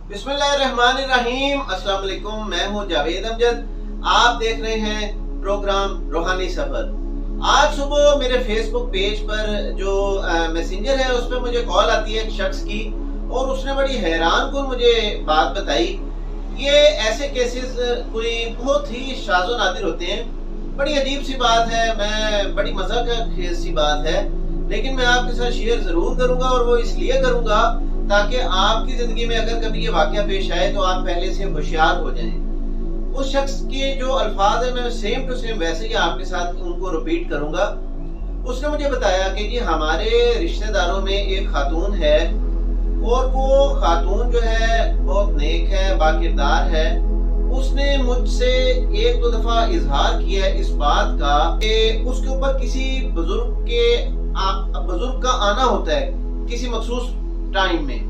बिस्मिल्लाहिर्रहमानिर्रहीम। अस्सलाम वालेकुम। मैं हूं जावेद अमजद। आप देख रहे हैं प्रोग्राम रूहानी सफर। आज सुबह मेरे फेसबुक पेज पर जो मैसेंजर है उस पर मुझे कॉल आती है एक शख्स की, और उसने बड़ी हैरान कुन मुझे बात बताई। ये ऐसे केसेस कोई बहुत ही शाज़ो नादिर होते हैं। बड़ी अजीब सी बात है, मैं बड़ी मज़ा का खेज सी बात है, लेकिन मैं आपके साथ शेयर ज़रूर करूँगा, और वो इसलिए करूँगा ताकि आपकी ज़िंदगी में अगर कभी ये वाक़या पेश आए तो आप पहले से होशियार हो जाएं। उस शख्स के जो अल्फाज है मैं सेम टू सेम वैसे ही आपके साथ उनको रिपीट करूँगा। उसने मुझे बताया कि जी हमारे रिश्तेदारों में एक खातून है, और वो खातून जो है बहुत नेक है, बाकिरदार है। उसने मुझसे एक दो दफ़ा इजहार किया है इस बात का कि उसके ऊपर किसी बुजुर्ग का आना होता है किसी मखसूस टाइम में।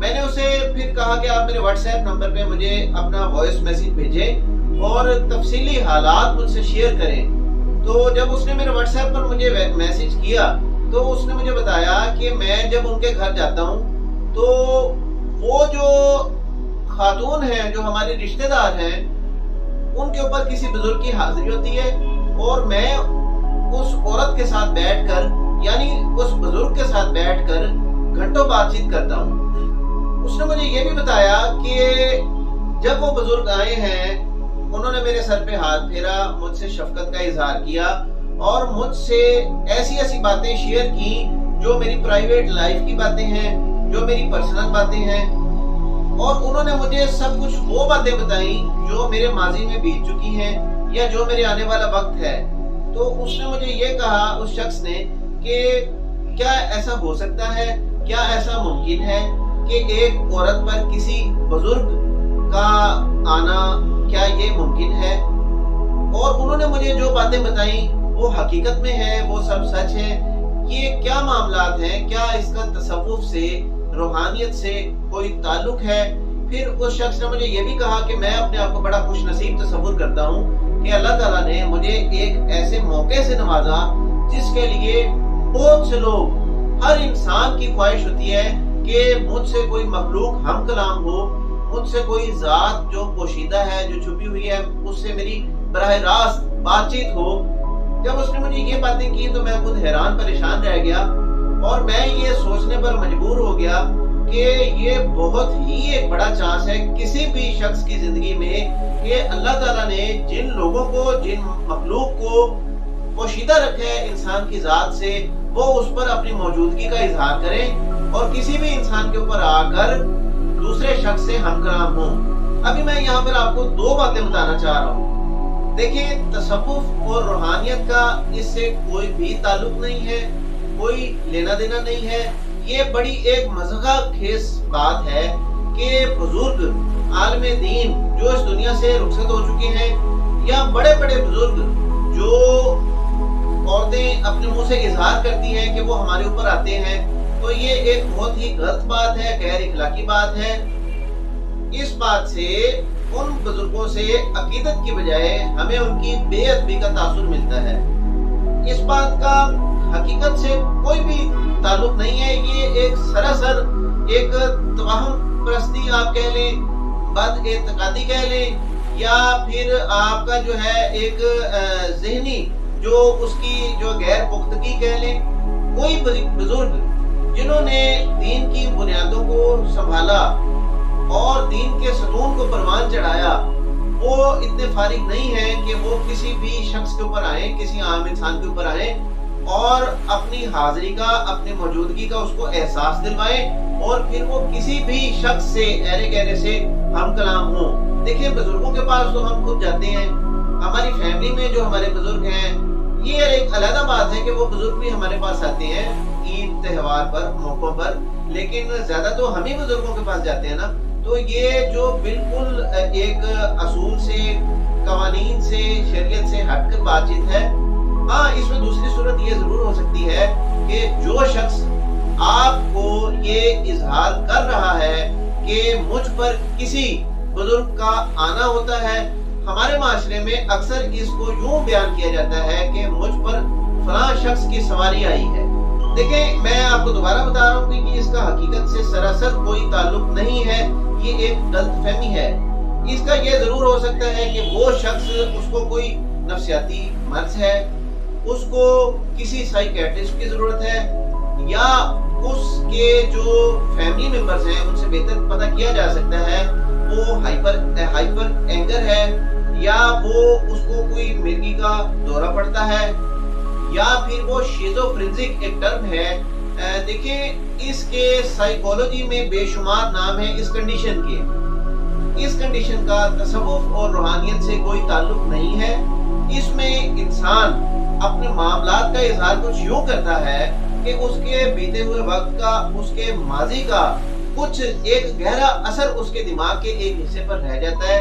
मैंने उसे फिर कहा कि आप मेरे व्हाट्सएप नंबर पे मुझे अपना वॉइस मैसेज भेजें और तफसीली हालात मुझसे शेयर करें। तो जब उसने मेरे व्हाट्सएप पर मुझे मैसेज किया तो उसने मुझे बताया कि मैं जब उनके घर जाता हूँ तो वो जो खातून है जो हमारे रिश्तेदार हैं उनके ऊपर किसी बुजुर्ग की हाजिरी होती है, और मैं उस औरत के साथ बैठकर यानी उस बुजुर्ग के साथ बैठकर घंटों बातचीत करता हूँ। उसने मुझे ये भी बताया कि जब वो बुजुर्ग आए हैं उन्होंने मेरे सर पे हाथ फेरा, मुझसे शफकत का इजहार किया और मुझसे ऐसी ऐसी बातें शेयर की जो मेरी प्राइवेट लाइफ की बातें हैं, जो मेरी पर्सनल बातें हैं, और उन्होंने मुझे सब कुछ वो बातें बताई जो मेरे माजी में बीत चुकी हैं या जो मेरे आने वाला वक्त है। तो उसने मुझे ये कहा, उस शख्स ने, कि क्या ऐसा हो सकता है, क्या ऐसा मुमकिन है कि एक औरत पर किसी बुजुर्ग का आना, क्या ये मुमकिन है? और उन्होंने मुझे जो बातें बताई वो हकीकत में है, वो सब सच है। ये क्या मामलात हैं, क्या इसका तसव्वुफ से, रूहानियत से कोई ताल्लुक है? फिर उस शख्स ने मुझे ये भी कहा कि मैं अपने आप को बड़ा खुश नसीब तसव्वुर करता हूँ कि अल्लाह ताला ने मुझे एक ऐसे मौके से नवाजा जिसके लिए बहुत से लोग, हर इंसान की ख्वाहिश होती है कि मुझसे कोई मखलूक हम कलाम हो, मुझसे कोई जात जो पोशीदा है, जो छुपी हुई है, उससे मेरी बराह रास्त बातचीत हो। जब उसने मुझे ये बातें की तो मैं खुद हैरान परेशान रह गया, और मैं ये सोचने पर मजबूर हो गया कि ये बहुत ही एक बड़ा चांस है किसी भी शख्स की जिंदगी में कि अल्लाह ताला ने जिन लोगों को, जिन मखलूक को पोशीदा रखे है इंसान की जात से, वो उस पर अपनी मौजूदगी का इजहार करें और किसी भी इंसान के ऊपर आकर दूसरे शख्स से हमकलाम हो। अभी मैं यहाँ पर आपको दो बातें बताना चाह रहा हूँ। देखिए, तसव्वुफ और रूहानियत का इससे कोई भी ताल्लुक नहीं है, कोई लेना देना नहीं है। ये बड़ी एक मज़ा खेज बात है कि बुजुर्ग आलमे दीन जो इस दुनिया से रुखसत हो चुके हैं, या बड़े बड़े बुजुर्ग जो औरतें अपने मुंह से इजहार करती हैं कि वो हमारे ऊपर आते हैं, तो ये एक बहुत ही गलत बात है, गैर इखलाकी बात है। इस बात से उन बुजुर्गों से अकीदत की बजाय हमें उनकी बेअदबी का तासुर मिलता है। इस बात का हकीकत से कोई भी ताल्लुक नहीं है। ये एक सरासर एक तवाहम परस्ती आप कह लें, बद एतकादी कह लें, या फिर आपका जो है एक ज़हनी जो उसकी जो गैर पुख्तगी कह लें। कोई बुजुर्ग जिन्होंने दीन की बुनियादों को संभाला और दीन के सतून को परवान चढ़ाया, वो इतने फारिग नहीं है कि वो किसी भी शख्स के ऊपर आए, किसी आम इंसान के ऊपर आए और अपनी हाजिरी का, अपनी मौजूदगी का उसको एहसास दिलवाएं, और फिर वो किसी भी शख्स से ऐरे गहरे से हम कलाम हो। देखिए, बुजुर्गों के पास तो हम खुद जाते हैं, हमारी फैमिली में जो हमारे बुजुर्ग हैं, ये एक अलग बात है कि वो बुजुर्ग भी हमारे पास आते हैं ईद त्योहार पर, मौकों पर, लेकिन ज्यादा तो हम ही बुजुर्गों के पास जाते हैं ना। तो ये जो बिल्कुल एक असूल से, कवानीन से, शरीयत से हटकर बातचीत है। हाँ, इसमें दूसरी सूरत ये जरूर हो सकती है कि जो शख्स आपको ये इजहार कर रहा है कि मुझ पर किसी बुजुर्ग का आना होता है, हमारे माशरे में अक्सर इसको यूं बयान किया जाता है कि मुझ पर फलां शख्स की सवारी आई है। देखिए, मैं आपको दोबारा बता रहा हूँ कि इसका हकीकत से सरासर कोई ताल्लुक नहीं है। ये एक गलत फहमी है। इसका ये जरूर हो सकता है कि वो शख्स, उसको कोई नफ्सियाती मर्ज है, उसको किसी साइकियाट्रिस्ट की जरूरत है, या उसके जो फैमिली मेंबर्स हैं उनसे बेहतर पता किया जा सकता है वो हाइपर एंगर है, या वो उसको कोई मिर्गी का दौरा पड़ता है, या फिर वो शिज़ोफ्रेनिक एक टर्म है। देखिए, इसके साइकोलॉजी में बेशुमार नाम है इस कंडीशन के। इस कंडीशन का तसव्वुफ और रूहानियत से कोई ताल्लुक नहीं है। इसमें इंसान अपने मामलात का इजहार कुछ यूं करता है कि उसके बीते हुए वक्त का, उसके माजी का कुछ एक गहरा असर उसके दिमाग के एक हिस्से पर रह जाता है,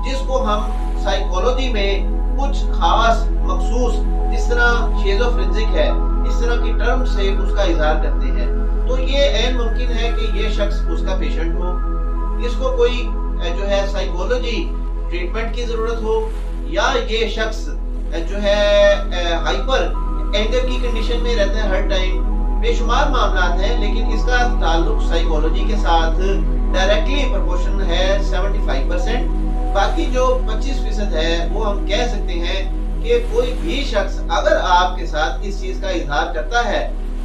जिसको हम साइकोलॉजी में कुछ खास मखसूस, जिस तरह शिज़ोफ्रेनिक है, इस तरह की टर्म से उसका इजहार करते हैं। तो ये ऐन मुमकिन है कि ये शख्स उसका पेशेंट हो, इसको कोई जो है साइकोलॉजी ट्रीटमेंट की जरूरत हो, या ये शख्स जो है हाइपर एंगर की कंडीशन में रहता है हर टाइम। बेशुमार मामलात हैं, लेकिन इसका ताल्लुक साइकोलॉजी के साथ डायरेक्टली प्रोपोर्शनल है 75%। बाकी जो 25% है वो हम कह सकते हैं कि कोई भी शख्स अगर आपके साथ इस चीज का इजहार करता है,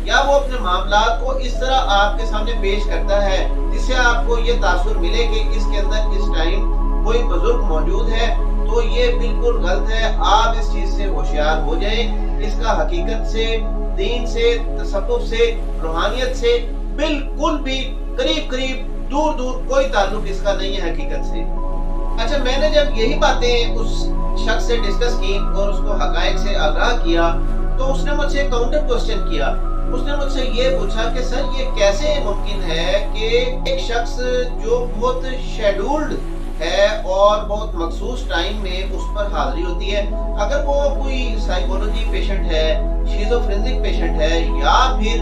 या वो अपने मामलात को इस तरह आपके सामने पेश करता है जिससे आपको ये तासुर मिले कि इसके अंदर इस टाइम कोई बुजुर्ग मौजूद है, तो ये बिल्कुल गलत है। आप इस चीज से होशियार हो जाएं। इसका हकीकत से, दीन से, तसव्वुफ से, रूहानियत से बिल्कुल भी करीब दूर कोई ताल्लुक इसका नहीं है हकीकत से। अच्छा, मैंने जब यही बातें उस शख्स से डिस्कस की और उसको हकायक से आगाह किया, तो उसने मुझसे काउंटर क्वेश्चन किया। उसने मुझसे ये पूछा कि सर, ये कैसे मुमकिन है कि एक शख्स जो बहुत शेड्यूल्ड है और बहुत मखसूस टाइम में उस पर हाजिरी होती है, अगर वो कोई साइकोलॉजी पेशेंट है, शिज़ोफ्रेनिक पेशेंट है, या फिर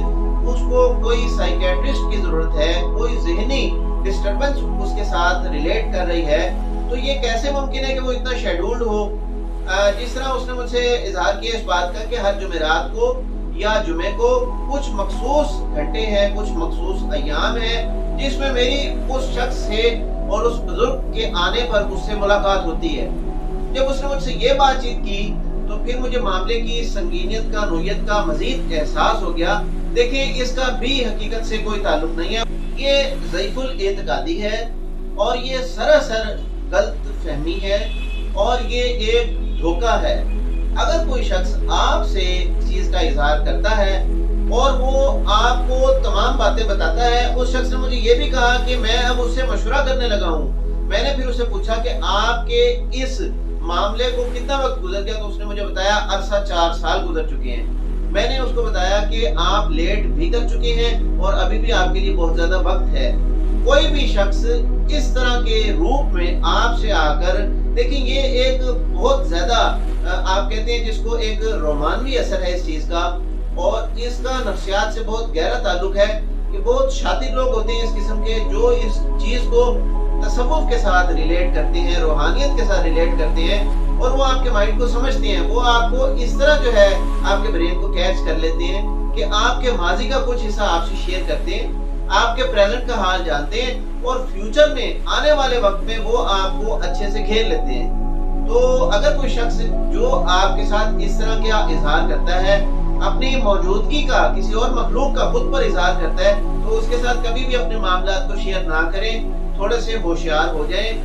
उसको कोई साइकियाट्रिस्ट की जरूरत है, कोई ज़हनी डिस्टर्बेंस उसके साथ रिलेट कर रही है, तो ये कैसे मुमकिन है कि वो इतना शेड्यूल्ड हो। जिस तरह उसने मुझसे इजहार किया इस बात का कि हर जुमेरात को या जुमे को कुछ मखसूस घंटे हैं, कुछ मखसूस अय्याम हैं, जिसमें मेरी उस शख्स से और उस बुजुर्ग के आने पर उससे मुलाकात होती है। जब उसने मुझसे ये बातचीत की तो फिर मुझे मामले की संगीनियत का, नोयत का मजीद एहसास हो गया। देखिए, इसका भी हकीकत से कोई ताल्लुक नहीं है। ये ज़ईफुल एतकादी है और ये सरासर गलत फहमी है और ये एक धोखा है। अगर कोई शख्स आपसे चीज का इजहार करता है और वो आपको तमाम बातें बताता है, उस शख्स ने मुझे ये भी कहा कि मैं अब उससे मशवरा करने लगा हूँ। मैंने फिर उससे पूछा कि आपके इस मामले को कितना वक्त गुजर गया, तो उसने मुझे बताया अरसा 4 साल गुजर चुके हैं। मैंने उसको बताया कि आप लेट भी कर चुके हैं और अभी भी आपके लिए बहुत ज्यादा वक्त है। कोई भी शख्स इस तरह के रूप में आपसे आकर, देखिए ये एक बहुत ज्यादा आप कहते हैं जिसको एक रोमानवी असर है इस चीज का, और इसका नफ्सियात से बहुत गहरा ताल्लुक है कि बहुत शातिर लोग होते हैं इस किस्म के, जो इस चीज को तसव्वुफ के साथ रिलेट करते हैं, रूहानियत के साथ रिलेट करते हैं, और वो आपके माइंड को समझते हैं। वो आपको इस तरह जो है आपके ब्रेन को कैच कर लेते हैं कि आपके माजी का कुछ हिस्सा आपसे शेयर करते हैं, आपके प्रेजेंट का हाल जानते हैं, और फ्यूचर में आने वाले वक्त में वो आपको अच्छे से घेर लेते हैं। तो अगर कोई शख्स जो आपके साथ इस तरह का इजहार करता है, अपनी मौजूदगी का किसी और मखलूक का खुद पर इजहार करता है, तो उसके साथ कभी भी अपने मामलात को शेयर ना करें, थोड़े से होशियार हो जाएं।